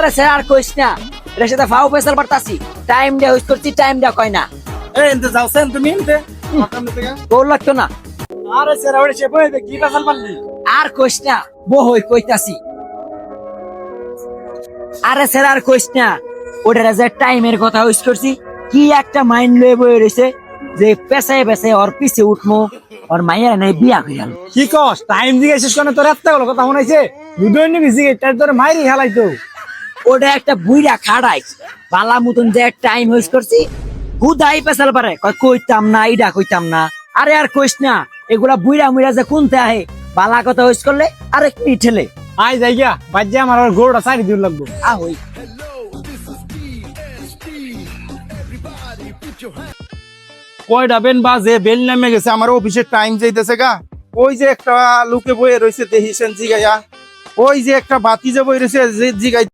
আরে স্যার আর কইস না, এর সাথে ফাও পেছাল পারতাছি, টাইম দে হইস করছি, টাইম দে কয় না। এই এনতে যাওছেন তুমি এনতে মাকাম থেকে তোর লাগতো না। আরে স্যার ওরে সে বই কি পাসাল পারলি আর কইস না, বহই কইতাছি। আরে স্যার আর কইস না, ওটার যে টাইমের কথা হইস করছি, কি একটা মাইন্ড লয়ে বয়ে রইছে যে পেছায় পেছায় ওর পিছে উঠমো, ওর মাইয়া নাই বিয়া কইরাল। কি কস টাইম দিকে শেষ করে তোর এত গেল কথা শুনাইছে দুধই নিবি জিগে তার তোর মাইরি হেলাইতো ওটা একটা বুইড়া খাড়াই বালা মতন যে টাইম হইস করছি, হুদাই পেছাল পারে, কইতাম না ইডা কইতাম না। আরে আর কইস না, এগুলা বুইড়া মুইড়া যে কোনতে আহে, বালা কথা হইস করলে আরেক ঠেলে আই যাই গিয়া বাজ্যা আমার আর গোড়টা সারি দিন লাগবো আহই। কয়টা বেন বাজে বেল নেমে গেছে আমার অফিসের টাইম যাইতেছে গা। ওই যে একটা লোকে বয়ে রয়েছে দেহিসেন জিগাইয়া, ওই যে একটা বাতি যে বই রয়েছে জিগাই